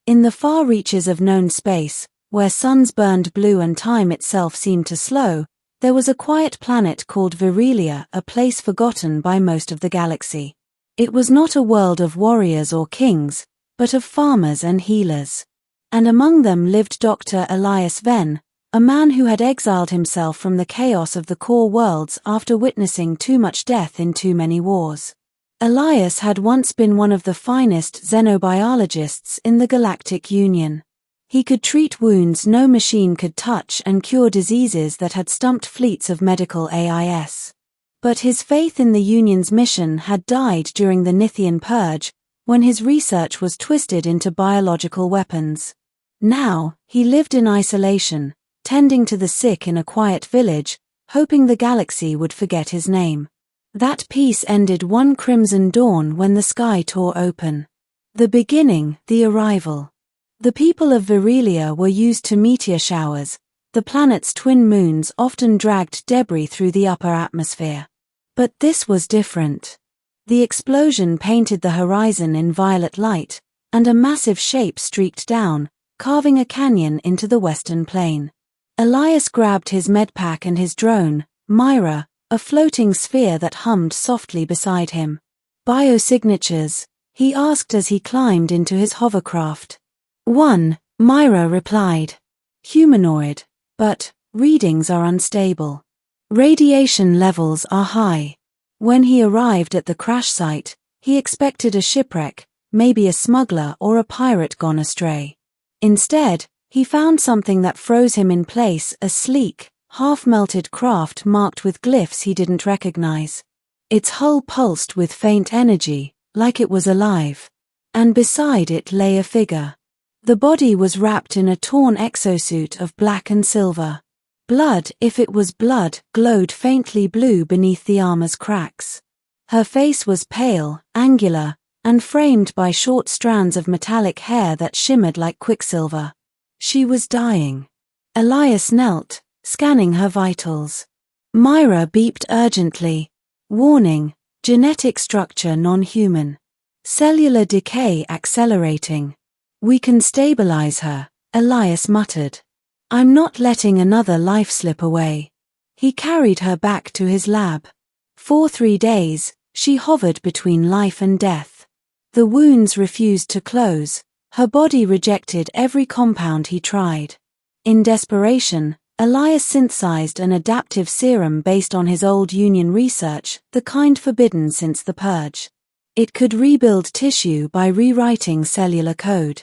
In the far reaches of known space, where suns burned blue and time itself seemed to slow, there was a quiet planet called Virelia, a place forgotten by most of the galaxy. It was not a world of warriors or kings, but of farmers and healers. And among them lived Dr. Elias Venn, a man who had exiled himself from the chaos of the core worlds after witnessing too much death in too many wars. Elias had once been one of the finest xenobiologists in the Galactic Union. He could treat wounds no machine could touch and cure diseases that had stumped fleets of medical AIS. But his faith in the Union's mission had died during the Nithian Purge, when his research was twisted into biological weapons. Now, he lived in isolation, tending to the sick in a quiet village, hoping the galaxy would forget his name. That peace ended one crimson dawn when the sky tore open. The beginning, the arrival. The people of Virelia were used to meteor showers. The planet's twin moons often dragged debris through the upper atmosphere. But this was different. The explosion painted the horizon in violet light, and a massive shape streaked down, carving a canyon into the western plain. Elias grabbed his medpack and his drone, Myra, a floating sphere that hummed softly beside him. Biosignatures, he asked as he climbed into his hovercraft. 1, Myra replied. Humanoid, but readings are unstable. Radiation levels are high. When he arrived at the crash site, he expected a shipwreck, maybe a smuggler or a pirate gone astray. Instead, he found something that froze him in place, a sleek, half-melted craft marked with glyphs he didn't recognize. Its hull pulsed with faint energy, like it was alive. And beside it lay a figure. The body was wrapped in a torn exosuit of black and silver. Blood, if it was blood, glowed faintly blue beneath the armor's cracks. Her face was pale, angular, and framed by short strands of metallic hair that shimmered like quicksilver. She was dying. Elias knelt, scanning her vitals. Myra beeped urgently. Warning, genetic structure non-human. Cellular decay accelerating. We can stabilize her, Elias muttered. I'm not letting another life slip away. He carried her back to his lab. For 3 days, she hovered between life and death. The wounds refused to close. Her body rejected every compound he tried. In desperation, Elias synthesized an adaptive serum based on his old Union research, the kind forbidden since the Purge. It could rebuild tissue by rewriting cellular code.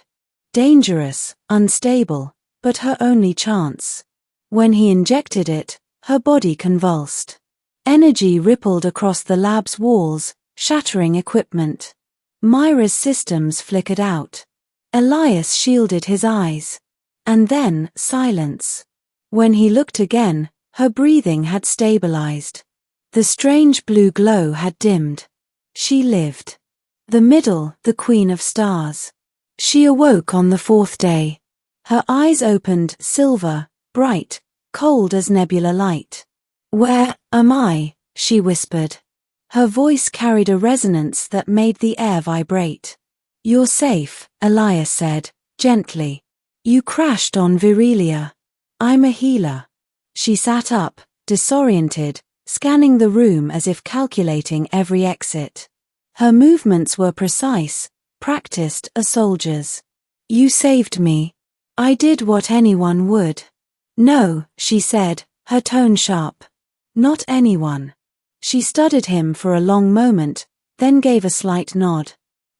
Dangerous, unstable, but her only chance. When he injected it, her body convulsed. Energy rippled across the lab's walls, shattering equipment. Myra's systems flickered out. Elias shielded his eyes. And then, silence. When he looked again, her breathing had stabilized. The strange blue glow had dimmed. She lived. The middle, the Queen of Stars. She awoke on the 4th day. Her eyes opened, silver, bright, cold as nebula light. Where am I? She whispered. Her voice carried a resonance that made the air vibrate. You're safe, Elias said, gently. You crashed on Virelia. I'm a healer. She sat up, disoriented, scanning the room as if calculating every exit. Her movements were precise, practiced a soldier's. You saved me. I did what anyone would. No, she said, her tone sharp. Not anyone. She studied him for a long moment, then gave a slight nod.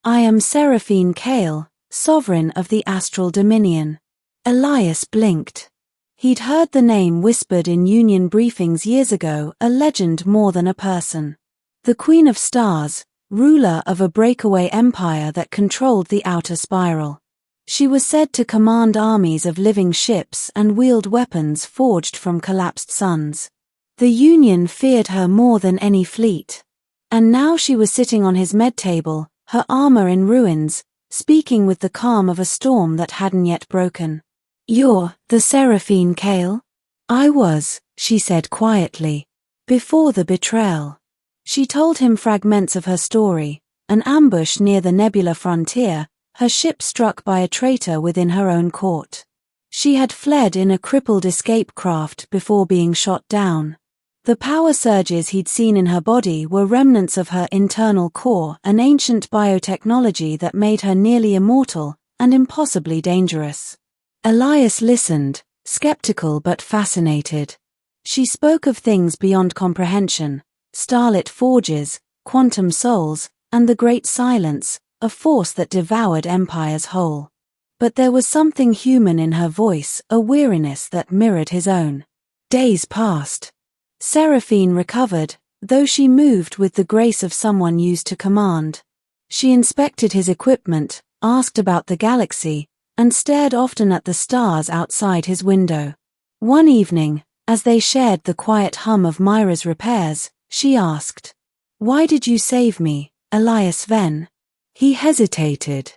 I am Seraphine Kale, sovereign of the Astral Dominion. Elias blinked. He'd heard the name whispered in Union briefings years ago, a legend more than a person. The Queen of Stars, ruler of a breakaway empire that controlled the outer spiral. She was said to command armies of living ships and wield weapons forged from collapsed suns. The Union feared her more than any fleet. And now she was sitting on his med table, her armor in ruins, speaking with the calm of a storm that hadn't yet broken. You're the Seraphine Kale? I was, she said quietly. Before the betrayal. She told him fragments of her story, an ambush near the Nebula frontier, her ship struck by a traitor within her own court. She had fled in a crippled escape craft before being shot down. The power surges he'd seen in her body were remnants of her internal core, an ancient biotechnology that made her nearly immortal and impossibly dangerous. Elias listened, skeptical but fascinated. She spoke of things beyond comprehension: starlit forges, quantum souls, and the Great Silence, a force that devoured empires whole. But there was something human in her voice, a weariness that mirrored his own. Days passed. Seraphine recovered, though she moved with the grace of someone used to command. She inspected his equipment, asked about the galaxy, and stared often at the stars outside his window. One evening, as they shared the quiet hum of Myra's repairs, she asked, "Why did you save me, Elias Venn?" He hesitated.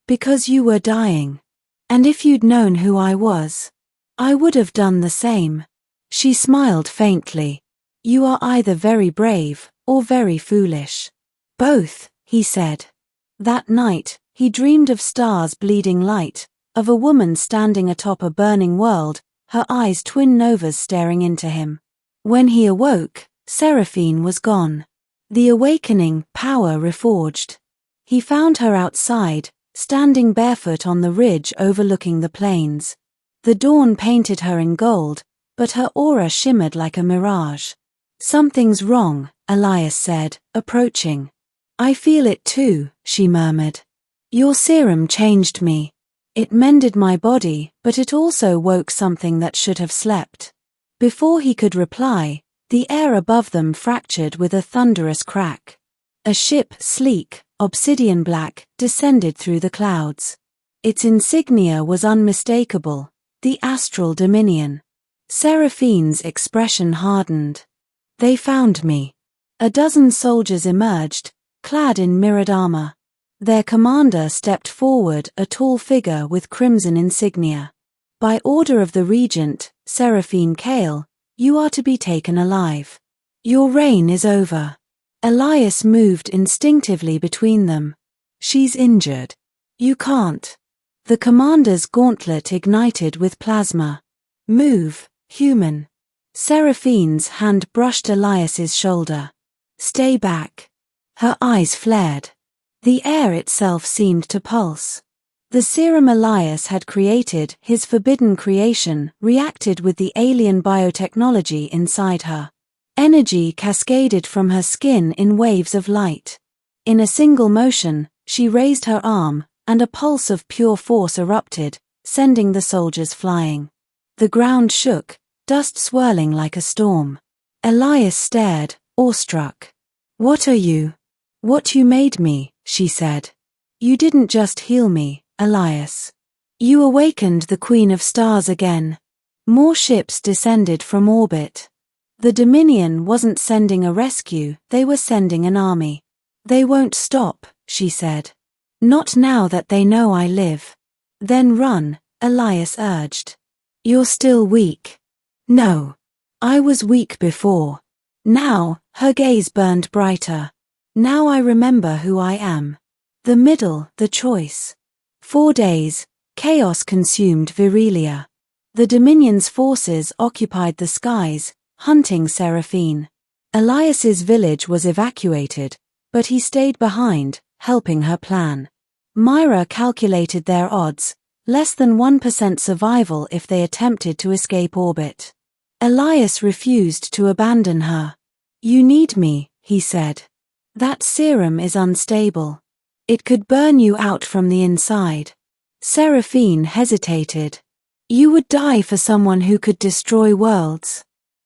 "Because you were dying. And if you'd known who I was, I would have done the same." She smiled faintly. "You are either very brave or very foolish." "Both," he said. That night, he dreamed of stars bleeding light, of a woman standing atop a burning world, her eyes twin novas staring into him. When he awoke, Seraphine was gone. The awakening power reforged. He found her outside, standing barefoot on the ridge overlooking the plains. The dawn painted her in gold, but her aura shimmered like a mirage. "Something's wrong," Elias said, approaching. "I feel it too," she murmured. "Your serum changed me. It mended my body, but it also woke something that should have slept." Before he could reply, the air above them fractured with a thunderous crack. A ship, sleek, obsidian black, descended through the clouds. Its insignia was unmistakable, the Astral Dominion. Seraphine's expression hardened. "They found me." A dozen soldiers emerged, clad in mirrored armor. Their commander stepped forward, a tall figure with crimson insignia. "By order of the Regent, Seraphine Kale, you are to be taken alive. Your reign is over." Elias moved instinctively between them. "She's injured." "You can't." The commander's gauntlet ignited with plasma. "Move, human." Seraphine's hand brushed Elias's shoulder. "Stay back." Her eyes flared. The air itself seemed to pulse. The serum Elias had created, his forbidden creation, reacted with the alien biotechnology inside her. Energy cascaded from her skin in waves of light. In a single motion, she raised her arm, and a pulse of pure force erupted, sending the soldiers flying. The ground shook, dust swirling like a storm. Elias stared, awestruck. "What are you?" "What you made me," she said. "You didn't just heal me, Elias. You awakened the Queen of Stars again." More ships descended from orbit. The Dominion wasn't sending a rescue, they were sending an army. "They won't stop," she said. "Not now that they know I live." "Then run," Elias urged. "You're still weak." "No. I was weak before. Now," her gaze burned brighter. "Now I remember who I am. The middle, the choice." 4 days, chaos consumed Virelia. The Dominion's forces occupied the skies, hunting Seraphine. Elias's village was evacuated, but he stayed behind, helping her plan. Myra calculated their odds, less than 1% survival if they attempted to escape orbit. Elias refused to abandon her. "You need me," he said. "That serum is unstable. It could burn you out from the inside." Seraphine hesitated. "You would die for someone who could destroy worlds."